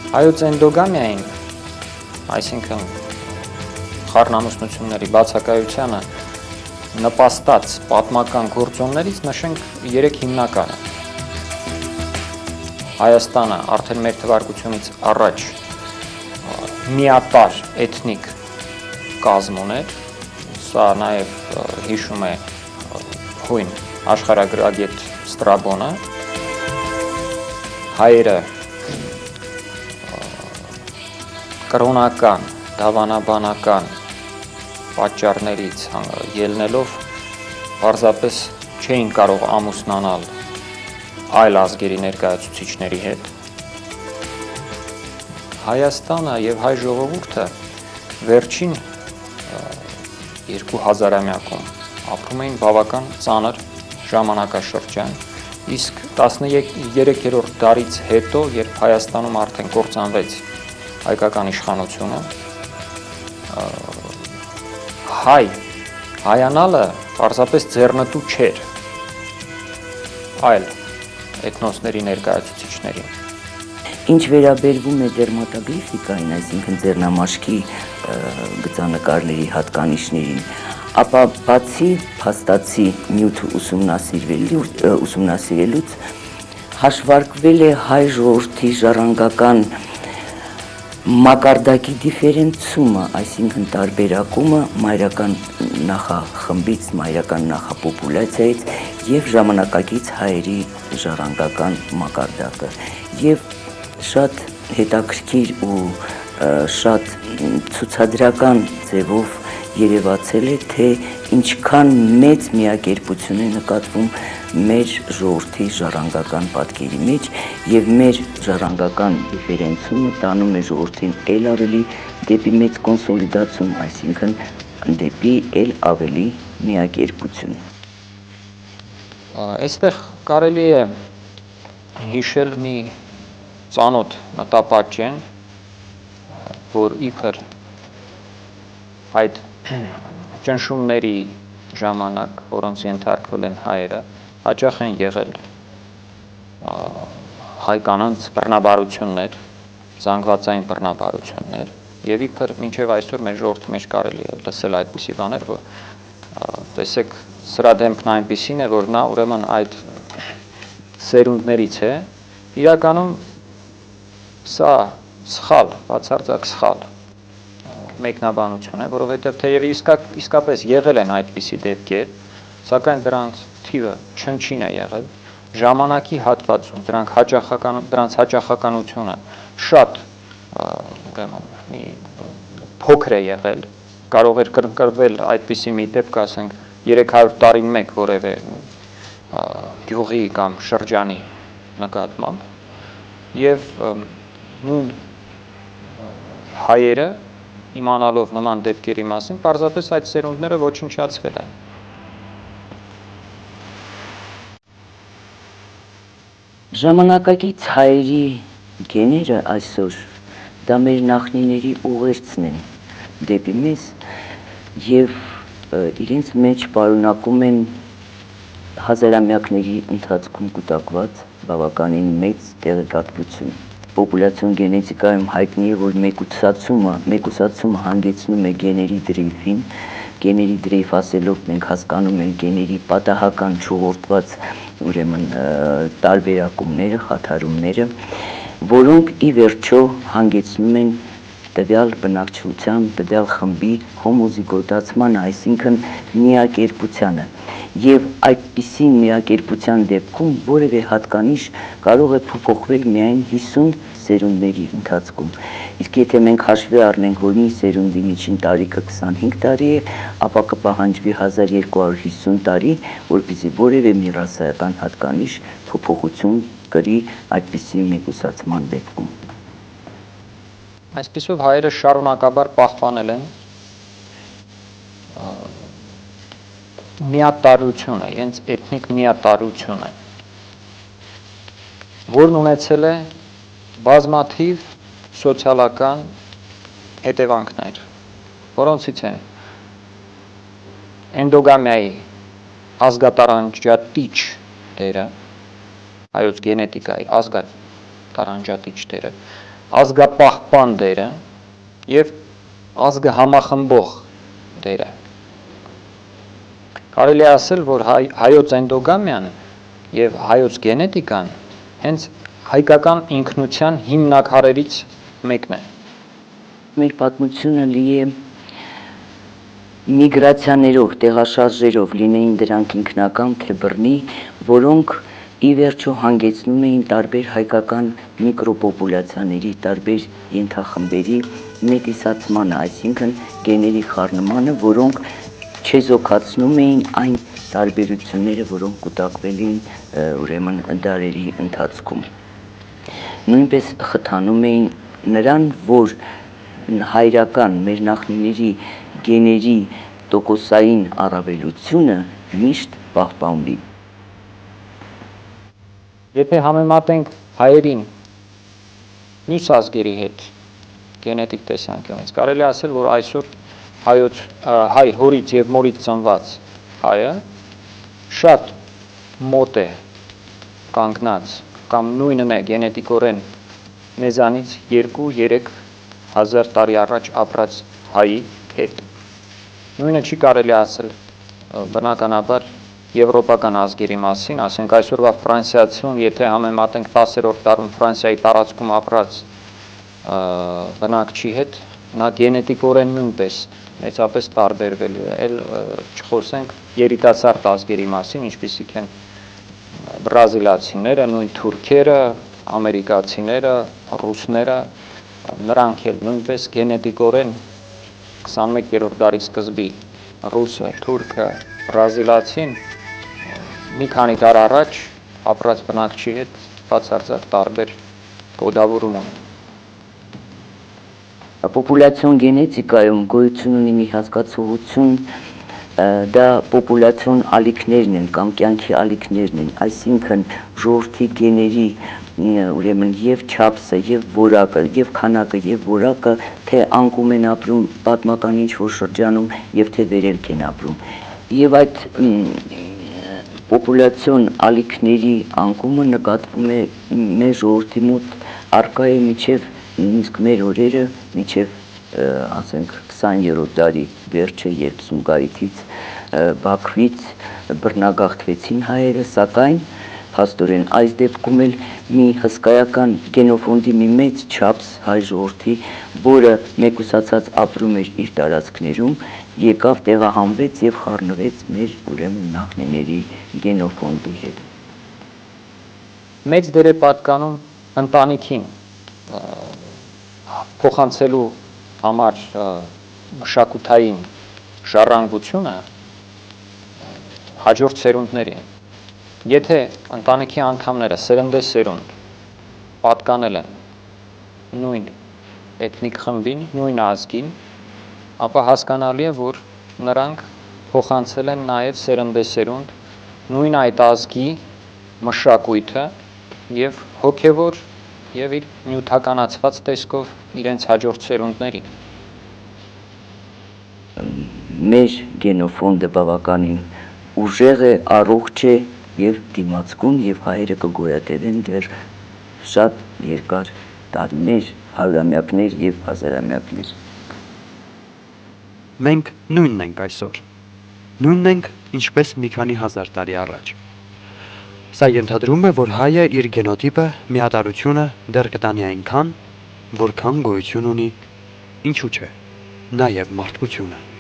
Հայոց էնդոգամիային, այսինքն խառնամուսնությունների բացակայությանը նպաստած պատմական գործոններից նշենք 3 հիմնականը։ Հայաստանը արդեն մեր թվարկությունից առաջ միատարր էթնիկ կազմ ուներ, սա նաև հիշում է հույն աշխարհագրագետ Ստրաբոնը, հայերը կրոնական, դավանաբանական պատճառներից ելնելով պարզապես չէին կարող ամուսնանալ այլ ազգերի ներկայացուցիչների հետ։ Հայաստանը եւ հայ ժողովուրդը վերջին 2000-ամյակում ապրում էին բավական ծանր ժամանակաշրջան, իսկ 13-րդ դարից հետո, երբ Հայաստանում արդեն կործանվեց հայկական իշխանությունը, հայանալը պարզապես ձեռնտու չէր այլ էթնոսների ներկայացուցիչներին։ Ինչ վերաբերվում է դերմատոգրաֆիկային, այսինքն ձեռնամաշկի գծանկարների հատկանիշներին, ապա բացի փաստացի նյութը ուսումնասիրելուց հաշվարկվել է հայ ժողովրդի ժառանգական մակարդակի դիֆերենցումը, այսինքն տարբերակումը մայրական նախախմբից, մայրական նախապոպուլյացիայից եւ ժամանակակից հայերի ժառանգական մակարդակը եւ շատ հետաքրքիր ու շատ ցուցադրական ձևով երևացել է, թե ինչքան մեծ միակերպություն է նկատվում մեր ժողովրդի ժառանգական պատկերի մեջ եւ մեր ժառանգական դիֆերենցումը տանում է ժողովրդին ել ավելի դեպի մեծ կոնսոլիդացիոն, այսինքն դեպի ել ավելի միակերպություն։ Այստեղ կարելի է հիշել մի ծանոթ մտապատճեն, որ իբր այդ ճնշումների ժամանակ, որոնց ենթարկվել են հայերը, հաճախ են եղել հայ-կանանց բռնաբարություններ, զանգվածային բռնաբարություններ, եւ իբր մինչեւ այսօր մեր ժողովրդի մեջ կարելի է լսել այդպիսի բաներ, որ տեսեք, սրա դեմքն այնպիսին է, որ նա ուրեմն այդ սերունդներից է, իրականում սա սխալ, բացարձակ սխալ մեկնաբանություն է, որովհետև թեև իսկապես եղել են այդպիսի դեպքեր, սակայն դրանց թիվը չնչին է եղել, ժամանակի հատվածում դրանց հաճախականությունը շատ փոքր է եղել, կարող էր կրկնվել այդպիսի մի դեպք, ասենք 300 տարին մեկ որևէ գյուղի կամ շրջանի նկատմամբ եւ նույն հայերը իմանալով նման դեպքերի մասին, պարզապես այդ սերունդները ոչնչացվել են։ Ժամանակակից հայերի գեները այսօր դա մեր նախնիների ուղերձն են դեպի մեզ եւ իրենց մեջ պարունակում են հազարամյակների ընթացքում կուտակված բավականին մեծ տեղեկատվություն։ Պոպուլյացիոն գենետիկայում հայտնի է, որ մեկուսացումը հանգեցնում է գեների դրեյֆին, գեների դրեյֆ ասելով մենք հասկանում ենք գեների պատահական չուղղորդված ուրեմն տարբերակումները, խաթարումները, որոնք ի վերջո հանգեցնում են տվյալ բնակչության, տվյալ խմբի հոմոզիգոտացմանը, այսինքն միակերպությանը։ Եվ այդպիսի միակերպության դեպքում որևէ հատկանիշ կարող է փոփոխվել միայն 50 սերունդների ընթացքում։ Իսկ եթե մենք հաշվի առնենք, որ մի սերունդի միջին տարիքը 25 տարի է, ապա կպահանջվի 1250 տարի, որպեսզի որևէ մի ռասայական հատկանիշ փոփոխություն կրի այդպիսի մեկուսացման դեպքում։ Այսպիսով հայերը շարունակաբար պահպանել են միատարրությունը, իրենց էթնիկ միատարրությունը, որն ունեցել է բազմաթիվ սոցիալական հետևանքներ, որոնցից է էնդոգամիայի ազգատարանջատիչ դերը, հայոց գենետիկայի ազգատարանջատիչ դերը, ազգապահպան դերը եւ ազգը համախմբող դերը։ Կարելի է ասել, որ հայոց էնդոգամիան եւ հայոց գենետիկան հենց հայկական ինքնության հիմնաքարերից մեկն է։ Մեր պատմությունը լի է միգրացիաներով, տեղաշարժերով, լինեին դրանք ինքնական թե բռնի, որոնք ի վերջո հանգեցնում էին տարբեր հայկական միկրոպոպուլյացիաների, տարբեր ենթախմբերի մեկիսացմանը, այսինքն գեների խառնմանը, որոնք չեզոքացնում էին այն տարբերությունները, որոնք կուտակվել էին ուրեմն դարերի ընթացքում։ Նույնպես խթանում էին նրան, որ հայրական մեր նախնիների գեների տոկոսային առավելությունը միշտ պահպանվի։ Եթե համեմատենք հայերին մյուս ազգերի հետ գենետիկ տեսանկյունից, կարելի է ասել, որ այսօր հայ հորից եւ մորից ծնված հայը շատ մոտ է կանգնած կամ նույնն է գենետիկորեն մեզանից 2-3 հազար տարի առաջ ապրած հայի հետ։ Նույնը չի կարելի ասել բնականաբար եվրոպական ազգերի մասին, ասենք այսօրվա ֆրանսիացուն, եթե համեմատենք 10-րդ դարում Ֆրանսիայի տարածքում ապրած բնակչի հետ, նա գենետիկորեն նույնպես մեծապես տարբերվելու է, այլ չխոսենք երիտասարդ ազգերի մասին, ինչպիսիք են բրազիլացիները, նույն թուրքերը, ամերիկացիները, ռուսները, նրանք էլ նույնպես գենետիկորեն 21-րդ դարի սկզբի ռուսը, թուրքը, բրազիլացին մի քանի դար առաջ ապրած բնակչի հետ բացարձակ տարբեր կոդավորում ունեն։ Պոպուլյացիոն գենետիկայում գոյություն ունի մի հասկացողություն, դա պոպուլյացիոն ալիքներն են կամ կյանքի ալիքներն են, այսինքն ժողովրդի գեների ուրեմն եւ չափսը, եւ որակը, եւ քանակը, եւ որակը թե անկում են ապրում պատմական ինչ-որ շրջանում, եւ թե վերելք են ապրում։ Եվ այդ պոպուլյացիոն ալիքների անկումը նկատվում է մեր ժողովրդի մոտ առկա է միջև նույնիսկ մեր օրերը, միջև ասենք 20-րդ դարի վերջը, երբ Սումգայիթից Բաքվից բռնագաղթվեցին հայերը, սակայն փաստորեն այս դեպքում էլ մի հսկայական գենոֆոնդի մի մեծ չափս հայ ժողովրդի, որը մեկուսացած ապրում էր իր տարածքներում, եկավ տեղահանվեց եւ խառնվեց մեր ուրեմն նախնիների գենոֆոնդի հետ։ Մեծ դեր է պատկանում ընտանիքին փոխանցելու համար մշակութային ժառանգությունը հաջորդ սերունդներին։ Եթե ընտանիքի անդամները սերնդեսերունդ պատկանել են նույն էթնիկ խմբին, նույն ազգին, ապա հասկանալի է, որ նրանք փոխանցել են նաև սերնդեսերունդ նույն այդ ազգի մշակույթը եւ հոգեվոր եւ իր նյութականացված տեսքով իրենց հաջորդ սերունդներին։ Մեր գենոֆոնդը բավականին ուժեղ է, առողջ է եւ դիմացկուն եւ հայերը կգոյատևեն դեռ շատ երկար տարիներ, հարյուրամյակներ եւ հազարամյակներ։ Մենք նույնն ենք այսօր։ Նույնն ենք, ինչպես մի քանի հազար տարի առաջ։ Սա ենթադրում է, որ հայը իր գենոտիպը, միատարությունը դեռ կտանի այնքան, որքան գոյություն ունի, ինչու՞ չէ, նաև մարդկությունը։